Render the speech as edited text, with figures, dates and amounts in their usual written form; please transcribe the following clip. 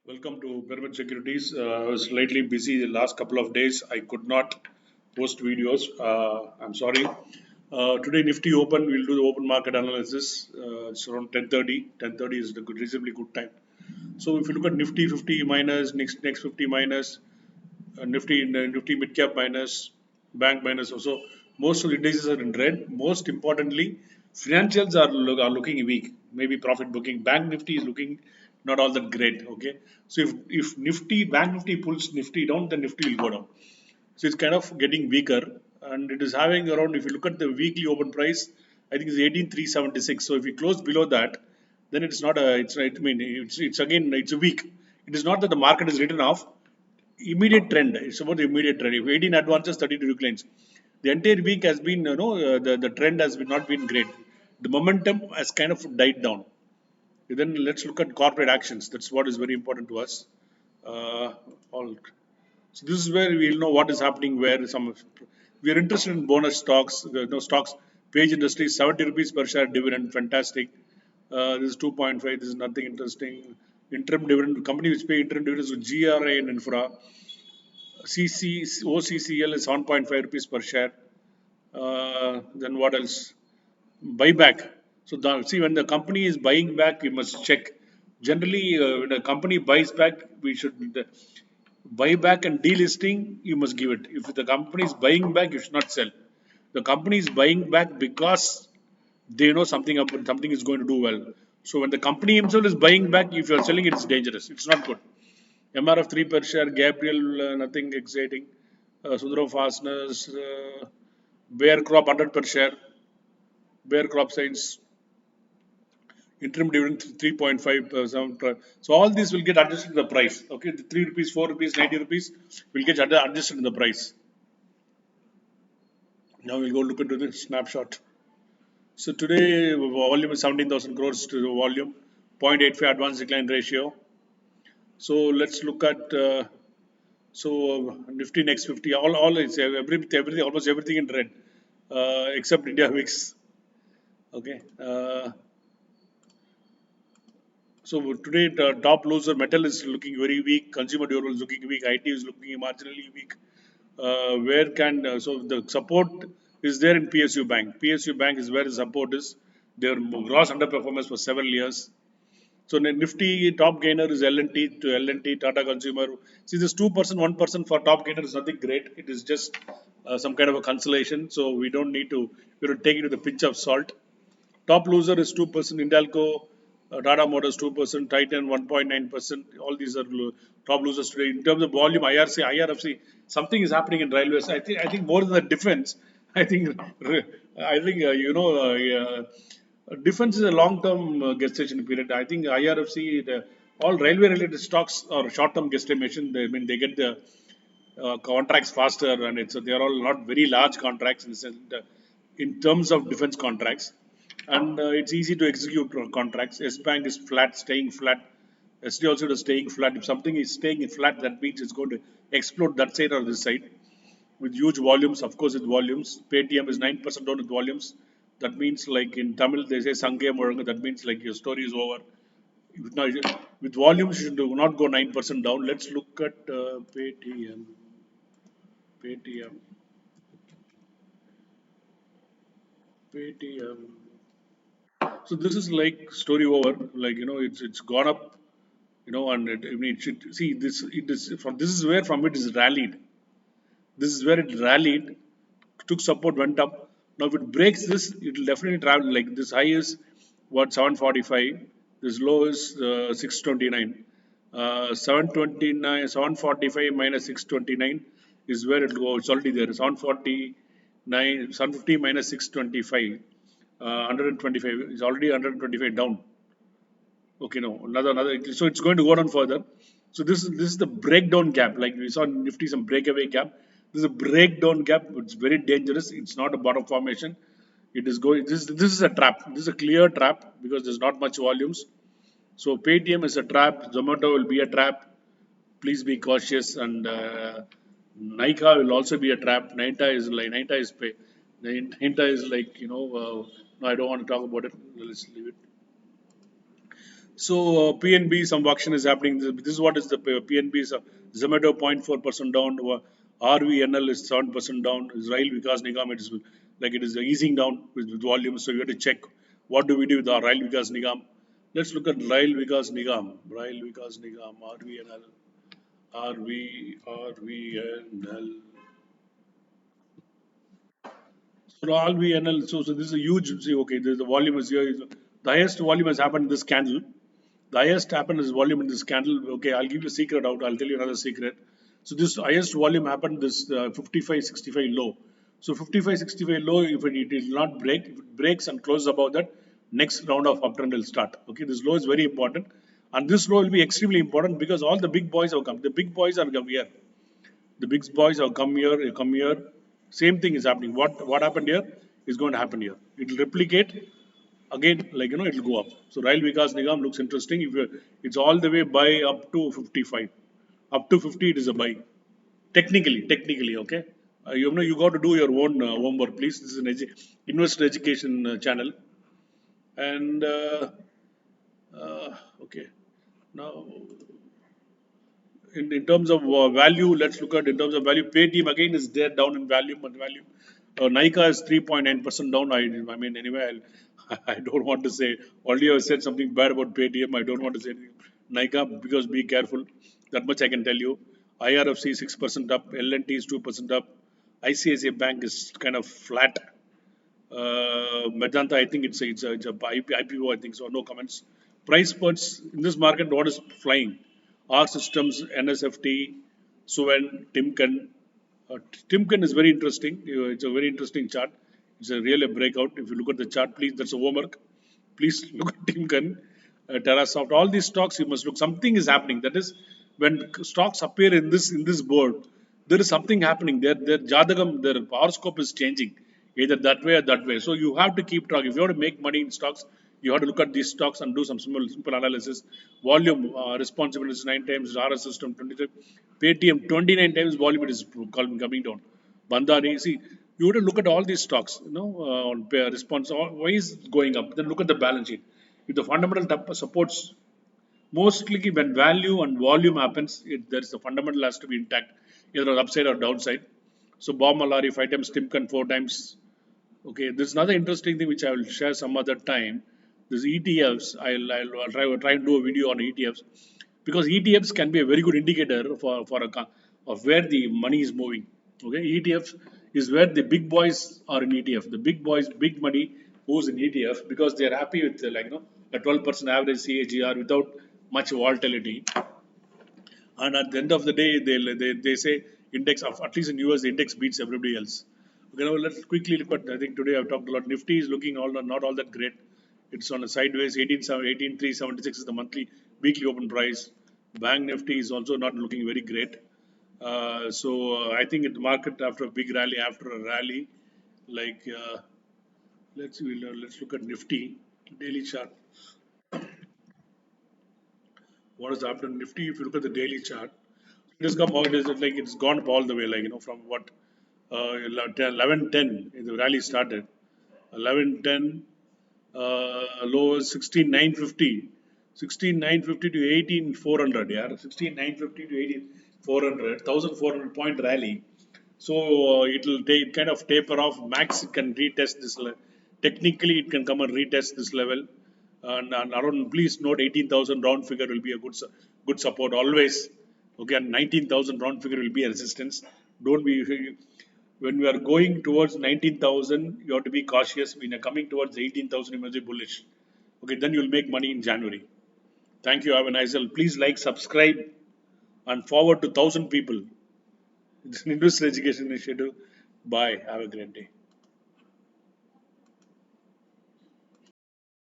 Welcome to Pyramid Securities. I was slightly busy the last couple of days. I could not post videos. I'm sorry. Today Nifty open. We'll do the open market analysis. It's around 10:30. 10:30 is the reasonably good time. So if you look at Nifty 50 minus, next 50 minus, Nifty mid cap minus, bank minus. Also, most of the indices are in red. Most importantly, financials are looking weak. Maybe profit booking. Bank Nifty is looking not all that great. Okay, so if Nifty Bank Nifty pulls Nifty down, then Nifty will go down. So it's kind of getting weaker, and it is having around. If you look at the weekly open price, I think it's 18,376. So if you close below that, then it's not a. It's I mean it's again it's a weak. It is not that the market is written off immediate trend. It's about the immediate trend. If 18 advances, 32 declines. The entire week has been, the trend has been not been great. The momentum has kind of died down. Then let's look at corporate actions. That's what is very important to us. All. So this is where we'll know what is happening. Where we are interested in bonus stocks. Stocks. Page Industries 70 rupees per share dividend. Fantastic. This is 2.5. This is nothing interesting. Interim dividend. Company which pay interim dividends with GRA and infra. OCCL is 1.5 rupees per share. Then what else? Buyback. So see, when the company is buying back, we must check. Generally, when a company buys back, we should buy back and delisting. You must give it. If the company is buying back, you should not sell. The company is buying back because they know something is going to do well. So when the company himself is buying back, if you are selling it, it's dangerous. It's not good. MRF 3 per share, Gabriel, nothing exciting. Sundram Fasteners, Bear Crop 100 per share, Bear Crop Science, interim dividend 3.5. So all these will get adjusted to the price. Okay, the 3 rupees, 4 rupees, 90 rupees will get adjusted in the price. Now we'll go look into the snapshot. So today volume is 17,000 crores to the volume, 0.85 advance decline ratio. So let's look at Nifty next 50, all is everything, almost everything in red, except India VIX. Okay. So today the top loser metal is looking very weak. Consumer durable is looking weak. IT is looking marginally weak. Where can so the support is there in PSU Bank? PSU Bank is where the support is. Their gross underperformance for several years. So Nifty top gainer is L&T to L&T Tata Consumer. See, this 2%, 1% for top gainer is nothing great. It is just some kind of a consolation. So we don't need to. We will take it with a pinch of salt. Top loser is 2%. Indelco, Tata Motors 2%, Titan 1.9%. All these are top losers today. In terms of volume, IRFC, something is happening in railways. I think more than the defense. I think defense is a long-term gestation period. I think IRFC, all railway-related stocks are short-term gestation. They get the contracts faster, and they are all not very large contracts in terms of defense contracts, and it's easy to execute contracts. S Bank is flat, staying flat. SD also is staying flat. If something is staying flat, that means it's going to explode that side or this side with huge volumes. Of course, with volumes, Paytm is 9% down with volumes. That means, like in Tamil, they say Sange Muranga. That means like your story is over. Now, with volumes, you should not go 9% down. Let's look at Paytm. Paytm. Paytm. So this is like story over. Like it's gone up. And it should see this. It is from this is where from it is rallied. This is where it rallied, took support, went up. Now if it breaks this, it will definitely travel. Like this high is what 745. This low is 629. 729, 745 minus 629 is where it will go. It's already there. 749, 750 minus 625. 125 is already 125 down. Okay, no, another. So it's going to go down further. So this is the breakdown gap. Like we saw in Nifty, some breakaway gap. This is a breakdown gap. It's very dangerous. It's not a bottom formation. It is going. This is a trap. This is a clear trap because there's not much volumes. So Paytm is a trap. Zomato will be a trap. Please be cautious. And Nykaa will also be a trap. Nykaa is like no, I don't want to talk about it. Let's leave it. So PNB, some auction is happening. This is what is the PNB is Zomato 0.4% down. RVNL is 7% down. Israel Vikas Nigam, it is like it is easing down with volume. So you have to check what do we do with our Rail Vikas Nigam. Let's look at Rail Vikas Nigam. Rail Vikas Nigam, RVNL, RVNL. So RVNL, so this is a huge, see, okay, the volume is here. The highest volume has happened in this candle. The highest happened is volume in this candle. Okay, I'll give you a secret out. I'll tell you another secret. So this highest volume happened this 55.65 low. So 55.65 low, if it will not break, if it breaks and closes above that, next round of uptrend will start. Okay, this low is very important. And this low will be extremely important because all the big boys have come. The big boys are come here. The big boys have come here, they come here. Same thing is happening. What happened here is going to happen here. It will replicate again, like it will go up. So Rail Vikas Nigam looks interesting. If you it's all the way buy up to 55, up to 50 it is a buy. Technically, okay. You got to do your own homework, please. This is an investor education channel, and okay. Now in terms of value, let's look at in terms of value. Paytm again is there down in value, but value. Nykaa is 3.9% down. I mean, anyway, I don't want to say. Already I said something bad about Paytm. I don't want to say anything. Nykaa because be careful. That much I can tell you. IRFC 6% up. LNT is 2% up. ICICI Bank is kind of flat. Medanta, I think it's a IPO, I think so. No comments. Price points in this market, what is flying? R Systems, NSFT, Suven, Timken. Timken is very interesting. It's a very interesting chart. It's a really a breakout. If you look at the chart, please, that's a homework. Please look at Timken, TerraSoft. All these stocks, you must look. Something is happening. That is, when stocks appear in this board, there is something happening. Their jadagam, their horoscope is changing, either that way or that way. So you have to keep track. If you want to make money in stocks, you have to look at these stocks and do some simple analysis. Volume responsibility is 9 times. RS system 23. Paytm 29 times volume it is coming down. Bandhani, see, you have to look at all these stocks, on response. Why is it going up? Then look at the balance sheet. If the fundamental supports, mostly when value and volume happens, there is a fundamental has to be intact, either upside or downside. So Bob Malari 5 times, Timken 4 times. Okay, there's another interesting thing which I will share some other time. This ETFs, I'll try and do a video on ETFs because ETFs can be a very good indicator of where the money is moving. Okay, ETFs is where the big boys are in ETF. The big boys, big money goes in ETF because they are happy with a 12% average CAGR without much volatility. And at the end of the day, they say index of at least in US the index beats everybody else. Okay, now let's quickly look at. I think today I've talked a lot. Nifty is looking not all that great. It's on a sideways. 18,376 is the monthly weekly open price. Bank Nifty is also not looking very great. I think in the market after a big rally, after a rally, like let's look at Nifty daily chart. What is after Nifty? If you look at the daily chart, it has come out. Is it like it's gone up all the way? Like from what 11:10 the rally started. 11:10 low is 16,950. 16,950 to 18,400. Yeah, 16,950 to 18,400. 1,400 point rally. So it will kind of taper off. Max it can retest this level. Technically, it can come and retest this level. And around, please note, 18,000 round figure will be a good support always. Okay, and 19,000 round figure will be a resistance. Don't be when we are going towards 19,000, you have to be cautious. When you're coming towards 18,000, you must be bullish. Okay, then you'll make money in January. Thank you. Have a nice day. Please like, subscribe, and forward to 1,000 people. It's an investor education initiative. Bye. Have a great day.